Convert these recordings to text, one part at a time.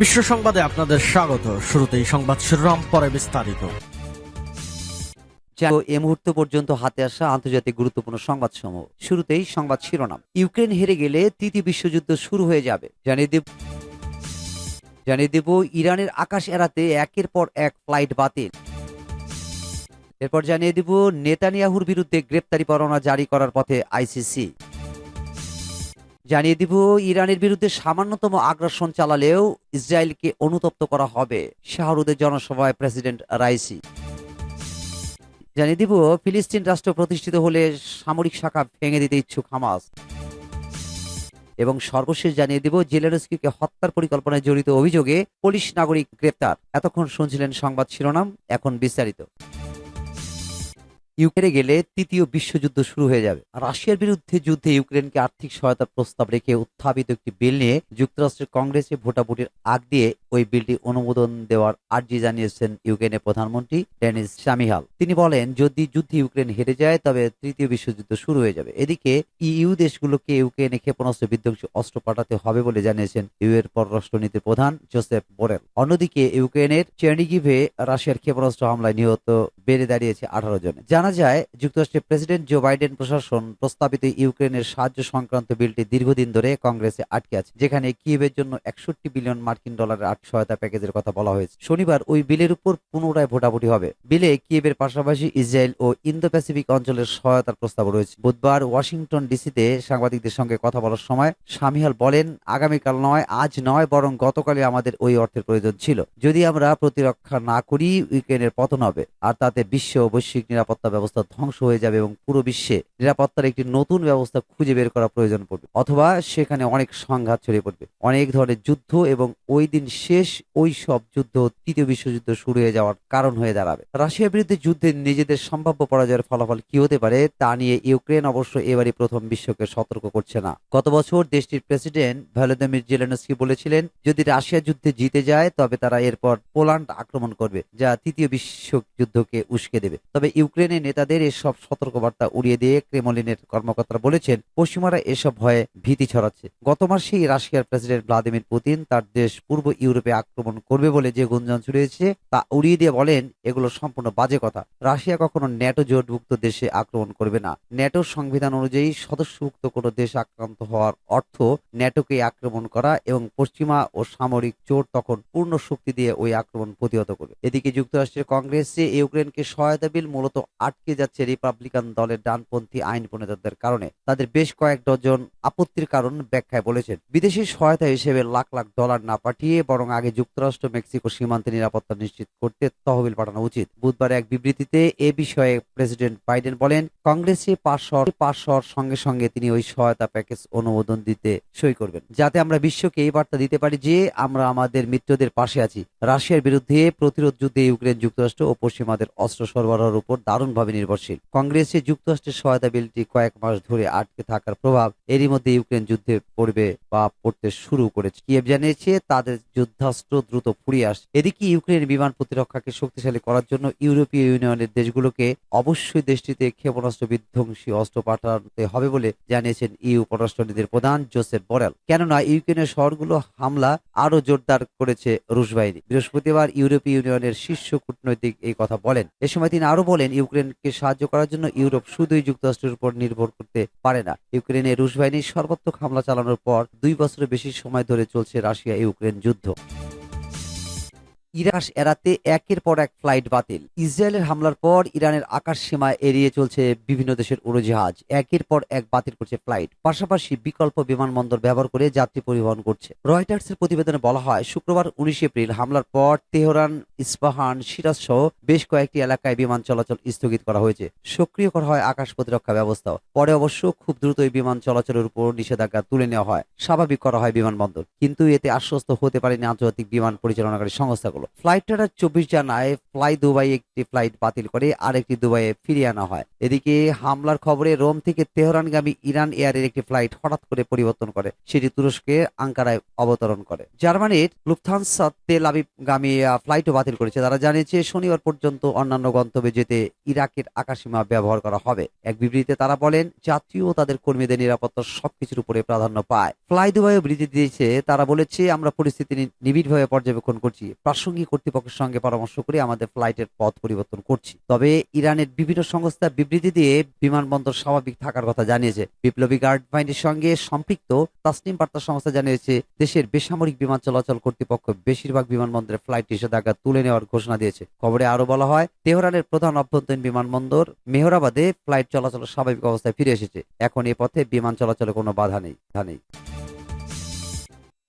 বিশ্ব সংবাদে আপনাদের স্বাগত। শুরুতেই সংবাদ শিরোনাম, পরে বিস্তারিত। এ মুহূর্ত পর্যন্ত হাতে আসা আন্তর্জাতিক গুরুত্বপূর্ণ সংবাদসমূহ। শুরুতেই সংবাদ শিরোনাম। ইউক্রেন হেরে গেলে তৃতীয় বিশ্বযুদ্ধ শুরু হয়ে যাবে। জানিয়ে দেব ইরানের আকাশ এড়াতে একের পর এক ফ্লাইট বাতিল। এরপর জানিয়ে দেব নেতানিয়াহুর বিরুদ্ধে গ্রেপ্তারি পরোয়ানা জারি করার পথে আইসিসি। জানিয়ে দিব ইরানের বিরুদ্ধে সামান্যতম আগ্রাসন চালালেও ইসরায়েলকে অনুতপ্ত করা হবে, শাহরুদের জনসভায় প্রেসিডেন্ট রাইসি। জানিয়ে দিব ফিলিস্তিন রাষ্ট্র প্রতিষ্ঠিত হলে সামরিক শাখা ভেঙে দিতে ইচ্ছুক হামাস। এবং সর্বশেষ জানিয়ে দিব জেলেনস্কিকে হত্যার পরিকল্পনায় জড়িত অভিযোগে পোলিশ নাগরিক গ্রেপ্তার। এতক্ষণ শুনছিলেন সংবাদ শিরোনাম, এখন বিস্তারিত। ইউক্রেনে গেলে তৃতীয় বিশ্বযুদ্ধ শুরু হয়ে যাবে। রাশিয়ার বিরুদ্ধে যুদ্ধে ইউক্রেনকে আর্থিক সহায়তার প্রস্তাব রেখে উত্থাপিত একটি বিল নিয়ে যুক্তরাষ্ট্রের কংগ্রেসে ভোটাভুটির আগ দিয়ে ওই বিলটি অনুমোদন দেওয়ার আর্জি জানিয়েছেন ইউক্রেনের প্রধানমন্ত্রী ডেনিস শামিহাল। তিনি বলেন, যদি যুদ্ধে ইউক্রেন হেরে যায় তবে তৃতীয় বিশ্বযুদ্ধ শুরু হয়ে যাবে। এদিকে ইইউ দেশগুলোকে ইউক্রেনে ক্ষেপণাস্ত্র বিধ্বংসী অস্ত্র পাঠাতে হবে বলে জানিয়েছেন ইউ এর পররাষ্ট্রনীতির প্রধান জোসেফ বোরেল। অন্যদিকে ইউক্রেনের চেরনিগিভে রাশিয়ার ক্ষেপণাস্ত্র হামলায় নিহত বেড়ে দাঁড়িয়েছে 18 জন। জানা যায় যুক্তরাষ্ট্রের প্রেসিডেন্ট জো বাইডেন প্রশাসন প্রস্তাবিত ইউক্রেনের সাহায্য সংক্রান্ত বিলটি দীর্ঘদিন ধরে কংগ্রেসে আটকে আছে, যেখানে কিয়েভের জন্য 61 বিলিয়ন মার্কিন ডলারের আর্থিক সহায়তা প্যাকেজের কথা বলা হয়েছে। শনিবার ওই বিলের উপর পুনরায় ভোটাভুটি হবে। বিলে কিয়েভের পাশাপাশি ইসরায়েল ও ইন্দো প্যাসিফিক অঞ্চলের সহায়তার প্রস্তাব রয়েছে। বুধবার ওয়াশিংটন ডিসিতে সাংবাদিকদের সঙ্গে কথা বলার সময় শামিহাল বলেন, আগামীকাল নয়, আজ নয়, বরং গতকালই আমাদের ওই অর্থের প্রয়োজন ছিল। যদি আমরা প্রতিরক্ষা না করি ইউক্রেনের পতন হবে, আর তাতে বিশ্ব ও বৈশ্বিক নিরাপত্তা ব্যবস্থা ধ্বংস হয়ে যাবে এবং পুরো বিশ্বে নিরাপত্তার একটি নতুন ব্যবস্থা খুঁজে বের করা প্রয়োজন পড়বে, অথবা সেখানে অনেক সংঘাত ছড়িয়ে পড়বে, অনেক ধরনের যুদ্ধ, এবং ওই দিন শেষ ওই সব যুদ্ধ তৃতীয় বিশ্বযুদ্ধ শুরু হয়ে যাওয়ার কারণ হয়ে দাঁড়াবে। রাশিয়ার বিরুদ্ধে যুদ্ধে নিজেদের সম্ভাব্য পরাজয়ের ফলাফল কি হতে পারে তা নিয়ে ইউক্রেন অবশ্য এবারই প্রথম বিশ্বকে সতর্ক করছে না। গত বছর দেশটির প্রেসিডেন্ট ভলোদিমির জেলেনস্কি বলেছিলেন, যদি রাশিয়া যুদ্ধে জিতে যায় তবে তারা এরপর পোল্যান্ড আক্রমণ করবে, যা তৃতীয় বিশ্বযুদ্ধকে উস্কে দেবে। তবে ইউক্রেনের নেতাদের এসব সতর্কবার্তা উড়িয়ে দিয়ে ক্রেমলিনের কর্মকর্তারা বলেছেন, পশ্চিমারা এসব ভয়ে ভীতি ছড়াচ্ছে। গত মাসেই রাশিয়ার প্রেসিডেন্ট ভ্লাদিমির পুতিন তার দেশ পূর্ব ইউরোপে আক্রমণ করবে বলে যে গুঞ্জন ছড়িয়েছে তা উড়িয়ে দিয়ে বলেন, এগুলো সম্পূর্ণ বাজে কথা। রাশিয়া কখনো ন্যাটো জোটভুক্ত দেশে আক্রমণ করবে না। ন্যাটোর সংবিধান অনুযায়ী সদস্যভুক্ত কোনো দেশ আক্রান্ত হওয়ার অর্থ ন্যাটোকে আক্রমণ করা, এবং পশ্চিমা ও সামরিক জোট তখন পূর্ণ শক্তি দিয়ে ওই আক্রমণ প্রতিহত করবে। এদিকে যুক্তরাষ্ট্রের কংগ্রেসে ইউক্রেনকে সহায়তা বিল মূলত আটকে যাচ্ছে রিপাবলিকান দলের ডানপন্থী আইন প্রণেতাদের কারণে। তাদের বেশ কয়েক ডজন আপত্তির কারণ ব্যাখ্যায় বলেছেন, বিদেশি সহায়তা হিসেবে লাখ লাখ ডলার না পাঠিয়ে বরং আগে যুক্তরাষ্ট্র মেক্সিকো সীমান্তে নিরাপত্তা নিশ্চিত করতে তহবিল পাঠানো উচিত। বুধবার এক বিবৃতিতে এ বিষয়ে প্রেসিডেন্ট বাইডেন বলেন, কংগ্রেসে পাশ হওয়ার সঙ্গে সঙ্গে তিনি ওই সহায়তা প্যাকেজ অনুমোদন দিতে সই করবেন, যাতে আমরা বিশ্বকে এই বার্তা দিতে পারি যে আমরা আমাদের মিত্রদের পাশে আছি। রাশিয়ার বিরুদ্ধে প্রতিরোধ যুদ্ধে ইউক্রেন যুক্তরাষ্ট্র ও পশ্চিমাদের অস্ত্র সরবরাহের উপর দারুণভাবে নির্ভরশীল। কংগ্রেসে যুক্তরাষ্ট্রের সহায়তা বিলটি কয়েক মাস ধরে আটকে থাকার প্রভাব এরই মধ্যে ইউক্রেন যুদ্ধে পড়বে বা পড়তে শুরু করেছে। কিয়েভ জানিয়েছে তাদের যুদ্ধাস্ত্র দ্রুত ফুরিয়ে আসছে। এদিকে ইউক্রেন বিমান প্রতিরক্ষাকে শক্তিশালী করার জন্য ইউরোপীয় ইউনিয়নের দেশগুলোকে অবশ্যই দেশটিতে ক্ষেপণাস্ত্র বিধ্বংসী অস্ত্র পাঠাতে হবে বলে জানিয়েছেন ইউ পররাষ্ট্রনীতির প্রধান জোসেফ বোরেল। কেননা ইউক্রেনের শহরগুলো হামলা আরো জোরদার করেছে রুশ বাহিনী। বৃহস্পতিবার ইউরোপীয় ইউনিয়নের শীর্ষ কূটনৈতিক এই কথা বলেন। এ সময় তিনি আরো বলেন, ইউক্রেনকে সাহায্য করার জন্য ইউরোপ শুধুই যুক্তরাষ্ট্রের উপর নির্ভর করতে পারে না। ইউক্রেনে রুশ বাহিনীর সর্বাত্মক হামলা চালানোর পর 2 বছরের বেশি সময় ধরে চলছে রাশিয়া ইউক্রেন যুদ্ধ। ইরান এড়াতে একের পর এক ফ্লাইট বাতিল। ইসরায়েলের হামলার পর ইরানের আকাশ সীমা এড়িয়ে চলছে বিভিন্ন দেশের উড়োজাহাজ একের পর এক বাতিল করছে ফ্লাইট, পাশাপাশি বিকল্প বিমানবন্দর ব্যবহার করে যাত্রী পরিবহন করছে। রয়টার্সের প্রতিবেদনে বলা হয়, শুক্রবার 19 এপ্রিল হামলার পর তেহরান, ইস্পাহান, সিরাজ সহ বেশ কয়েকটি এলাকায় বিমান চলাচল স্থগিত করা হয়েছে। সক্রিয় করা হয় আকাশ প্রতিরক্ষা ব্যবস্থাও। পরে অবশ্য খুব দ্রুত এই বিমান চলাচলের উপর নিষেধাজ্ঞা তুলে নেওয়া হয়, স্বাভাবিক করা হয় বিমানবন্দর। কিন্তু এতে আশ্বস্ত হতে পারেনি আন্তর্জাতিক বিমান পরিচালনাকারী সংস্থাগুলো। খবরগুলো। ফ্লাইট ট্রেডার 24 জানায় ফ্লাই দুবাই একটি ফ্লাইট বাতিল করে আরেকটি দুবাইয়ে ফিরিয়ে আনা হয়। এদিকে হামলার খবরে রোম থেকে তেহরানগামী ইরান এয়ারের একটি ফ্লাইট হঠাৎ করে পরিবর্তন করে সেটি তুরস্কের আঙ্কারায় অবতরণ করে। জার্মানির লুফথানসা তেল আবিবগামী ফ্লাইটও বাতিল করেছে। তারা জানিয়েছে শনিবার পর্যন্ত অন্যান্য গন্তব্যে যেতে ইরাকের আকাশসীমা ব্যবহার করা হবে। এক বিবৃতিতে তারা বলেন যাত্রী ও তাদের কর্মীদের নিরাপত্তা সবকিছুর উপরে প্রাধান্য পায়। ফ্লাই দুবাইও বিবৃতি দিয়েছে। তারা বলেছে আমরা পরিস্থিতি নিবিড়ভাবে পর্যবেক্ষণ করছি, প্রাসঙ্গিক কর্তৃপক্ষের সঙ্গে পরামর্শ করে আমাদের ফ্লাইটের পথ পরিবর্তন করছি। তবে ইরানের বিভিন্ন সংস্থা বিবৃতি দিয়ে বিমানবন্দর স্বাভাবিক থাকার কথা জানিয়েছে। বিপ্লবী গার্ড বাহিনীর সঙ্গে সম্পৃক্ত তাসনিম বার্তা সংস্থা জানিয়েছে দেশের বেসামরিক বিমান চলাচল কর্তৃপক্ষ বেশিরভাগ বিমানবন্দরে ফ্লাইট নিষেধাজ্ঞা তুলে নেওয়ার ঘোষণা দিয়েছে। খবরে আরো বলা হয় তেহরানের প্রধান অভ্যন্তরীণ বিমানবন্দর মেহরাবাদে ফ্লাইট চলাচল স্বাভাবিক অবস্থায় ফিরে এসেছে। এখন এ পথে বিমান চলাচলে কোনো বাধা নেই।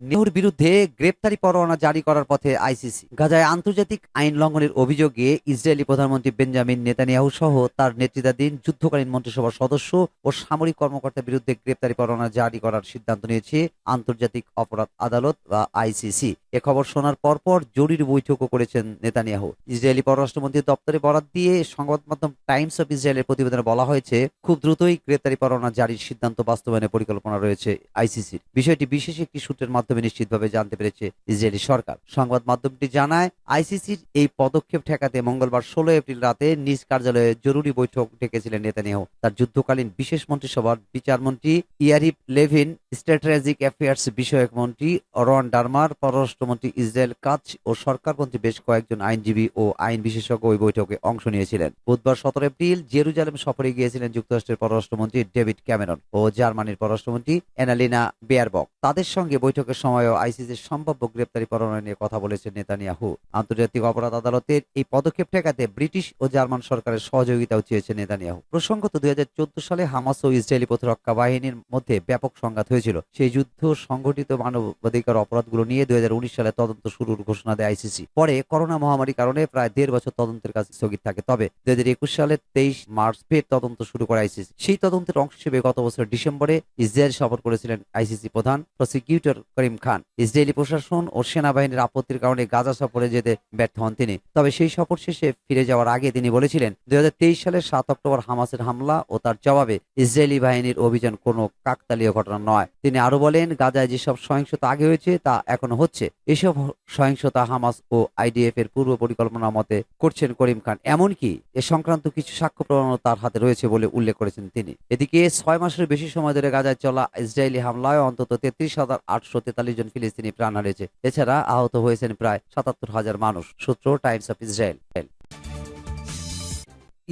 নেহুর বিরুদ্ধে গ্রেপ্তারি পরোয়ানা জারি করার পথে আইসিসি। গাজায় আন্তর্জাতিক আইন লঙ্ঘনের অভিযোগে ইসরায়েলি প্রধানমন্ত্রী বেঞ্জামিন নেতানিয়াহু সহ তার নেতৃত্বাধীন যুদ্ধকালীন মন্ত্রিসভার সদস্য ও সামরিক কর্মকর্তার বিরুদ্ধে গ্রেপ্তারি পরোয়ানা জারি করার সিদ্ধান্ত নিয়েছে আন্তর্জাতিক অপরাধ আদালত বা আইসিসি। এ খবর শোনার পরপর জরুরি বৈঠকও করেছেন নেতানিয়াহু। ইসরায়েলি পররাষ্ট্রমন্ত্রী দপ্তরে বরাত দিয়ে সংবাদ মাধ্যম টাইমস অফ ইসরায়েলের প্রতিবেদনে বলা হয়েছে খুব দ্রুতই গ্রেপ্তারি পরোয়ানা জারির সিদ্ধান্ত বাস্তবায়নের পরিকল্পনা রয়েছে আইসিসির। বিষয়টি বিশেষ একটি সূত্রের মাধ্যমে নিশ্চিতভাবে জানতে পেরেছে ইসরায়েলি সরকার। সংবাদ মাধ্যমটি জানায় আইসিসির এই পদক্ষেপ ঠেকাতে মঙ্গলবার 16 এপ্রিল রাতে নিজ কার্যালয়ে জরুরি বৈঠক ডেকেছিলেন নেতানিয়াহু। তার যুদ্ধকালীন বিশেষ মন্ত্রিসভার বিচারমন্ত্রী ইয়ারিভ লেভিন, স্ট্র্যাটেজিক অ্যাফেয়ার্স বিষয়ক মন্ত্রী রন ডারমার, পররাষ্ট্রমন্ত্রী ইসরায়েল কাচ ও সরকারপন্থী বেশ কয়েকজন আইনজীবী ও আইন বিশেষজ্ঞ ওই বৈঠকে অংশ নিয়েছিলেন। বুধবার 17 এপ্রিল জেরুজালেম সফরে গিয়েছিলেন যুক্তরাষ্ট্রের পররাষ্ট্রমন্ত্রী ডেভিড ক্যামেরন ও জার্মানির পররাষ্ট্রমন্ত্রী অ্যানালিনা বেয়ারবক। তাদের সঙ্গে বৈঠকের সময়ও আইসিসির সম্ভাব্য গ্রেপ্তারি পরোয়ানা নিয়ে কথা বলেছেন নেতানিয়াহু। আন্তর্জাতিক অপরাধ আদালতের এই পদক্ষেপ ঠেকাতে ব্রিটিশ ও জার্মান সরকারের সহযোগিতাও চেয়েছেন নেতানিয়াহু। প্রসঙ্গত 2014 সালে হামাস ও ইসরায়েলি প্রতিরক্ষা বাহিনীর মধ্যে ব্যাপক সংঘাত হয়েছিল। সেই যুদ্ধ সংঘটিত মানবাধিকার অপরাধগুলো নিয়ে 2019 সালে তদন্ত শুরুর ঘোষণা দেয় আইসিসি। পরে করোনা মহামারীর কারণে প্রায় 1.5 বছর তদন্তের কাজ স্থগিত থাকে। তবে 2021 সালের 23 মার্চ ফের তদন্ত শুরু করে আইসিসি। সেই তদন্তের অংশ হিসেবে গত বছর ডিসেম্বরে ইসরায়েল সফর করেছিলেন আইসিসি প্রধান প্রসিকিউটর করিম খান। ইসরায়েলি প্রশাসন ও সেনাবাহিনীর আপত্তির কারণে গাজা সফরে যেতে ব্যর্থ হন তিনি। তবে সেই সফর শেষে ফিরে যাওয়ার আগে তিনি বলেছিলেন 2023 সালের 7 অক্টোবর হামাসের হামলা ও তার জবাবে ইসরায়েলি বাহিনীর অভিযান কোনো কাকতালীয় ঘটনা নয়। তিনি আরো বলেন গাজায় যেসব সহিংসতা আগে হয়েছে তা এখনো হচ্ছে। এসব সহিংসতা হামাস ও আইডিএফ এর পূর্ব পরিকল্পনা মতে করছেন করিম খান। এমনকি এ সংক্রান্ত কিছু সাক্ষ্য প্রমাণও তার হাতে রয়েছে বলে উল্লেখ করেছেন তিনি। এদিকে 6 মাসের বেশি সময় ধরে গাজায় চলা ইসরায়েলি হামলায় অন্তত 33,843 জন ফিলিস্তিনি প্রাণ হারিয়েছে। এছাড়া আহত হয়েছেন প্রায় 77,000 মানুষ। সূত্র টাইমস অফ ইসরায়েল।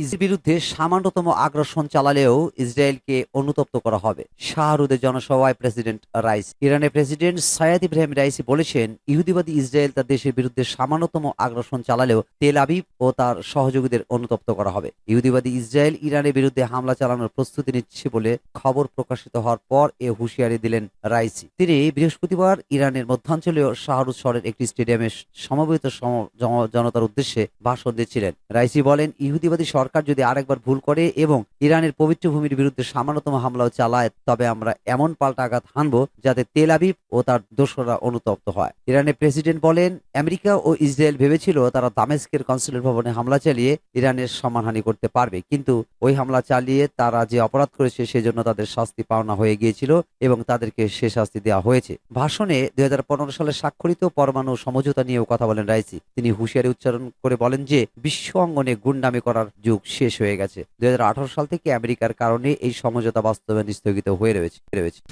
ইসরায়েলের বিরুদ্ধে সামান্যতম আগ্রাসন চালালেও ইসরায়েলকে অনুতপ্ত করা হবে। শাহরুদের জনসভায় প্রেসিডেন্ট রাইসি। ইরানের প্রেসিডেন্ট সাইয়াদ ইব্রাহিম রাইসি বলেছেন ইহুদিবাদী ইসরায়েল তার দেশের বিরুদ্ধে সামান্যতম আগ্রাসন চালালেও তেল আবিব ও তার সহযোগীদের অনুতপ্ত করা হবে। ইহুদিবাদী ইসরায়েল ইরানের বিরুদ্ধে হামলা চালানোর প্রস্তুতি নিচ্ছে বলে খবর প্রকাশিত হওয়ার পর এ হুঁশিয়ারি দিলেন রাইসি। তিনি বৃহস্পতিবার ইরানের মধ্যাঞ্চলীয় শাহরুদ শহরের একটি স্টেডিয়ামে সমবেত জনতার উদ্দেশ্যে ভাষণ দিচ্ছিলেন। রাইসি বলেন ইহুদিবাদী সরকার যদি আরেকবার ভুল করে এবং ইরানের পবিত্র ভূমির বিরুদ্ধে সামান্যতম হামলাও চালায় তবে আমরা এমন পাল্টা আঘাত হানব যাতে তেল আবিব ও তার দোসররা অনুতপ্ত হয়। ইরানের প্রেসিডেন্ট বলেন আমেরিকা ও ইসরায়েল ভেবেছিল তারা দামেস্কের কনসুলেট ভবনে হামলা চালিয়ে ইরানের সম্মানহানি করতে পারবে, কিন্তু ওই হামলা চালিয়ে তারা যে অপরাধ করেছে সেজন্য তাদের শাস্তি পাওনা হয়ে গিয়েছিল এবং তাদেরকে সে শাস্তি দেওয়া হয়েছে। ভাষণে 2015 সালে স্বাক্ষরিত পরমাণু সমঝোতা নিয়েও কথা বলেন রাইসি। তিনি হুঁশিয়ারি উচ্চারণ করে বলেন যে বিশ্ব অঙ্গনে গুন্ডামি করার যুগ শেষ হয়ে গেছে। 2018 সাল থেকে আমেরিকার কারণে এই সমঝোতা বাস্তবায়ন স্থগিত হয়ে রয়েছে।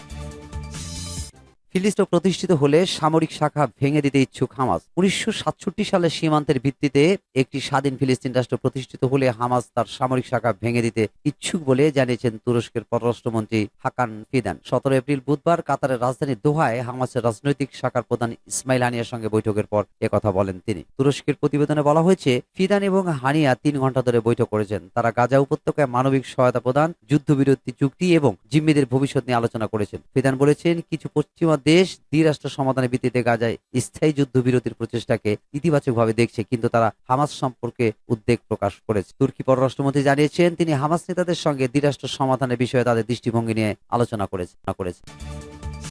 ফিলিস্তিন প্রতিষ্ঠিত হলে সামরিক শাখা ভেঙে দিতে ইচ্ছুক হামাস। 1967 সালে সীমান্তের ভিত্তিতে একটি স্বাধীন ফিলিস্তিন রাষ্ট্র প্রতিষ্ঠিত হলে হামাস তার সামরিক শাখা ভেঙে দিতে ইচ্ছুক বলে জানিয়েছেন তুরস্কের পররাষ্ট্রমন্ত্রী হাকান ফিদান। 17 এপ্রিল বুধবার কাতারের রাজধানী দোহায় হামাসের রাজনৈতিক শাখার প্রধান ইসমাইল হানিয়ার সঙ্গে বৈঠকের পর একথা বলেন তিনি। তুরস্কের প্রতিবেদনে বলা হয়েছে ফিদান এবং হানিয়া 3 ঘন্টা ধরে বৈঠক করেছেন। তারা গাজা উপত্যকায় মানবিক সহায়তা প্রদান, যুদ্ধবিরতি চুক্তি এবং জিম্মিদের ভবিষ্যৎ নিয়ে আলোচনা করেছেন। ফিদান বলেছেন কিছু পশ্চিমা দেশ দ্বিরাষ্ট্র সমাধানের ভিত্তিতে গাজায় স্থায়ী যুদ্ধবিরতির প্রচেষ্টাকে ইতিবাচকভাবে দেখছে, কিন্তু তারা হামাস সম্পর্কে উদ্বেগ প্রকাশ করেছে। তুর্কি পররাষ্ট্রমন্ত্রী জানিয়েছেন তিনি হামাস নেতাদের সঙ্গে দ্বিরাষ্ট্র সমাধানের বিষয়ে তাদের দৃষ্টিভঙ্গি নিয়ে আলোচনা করেছেন।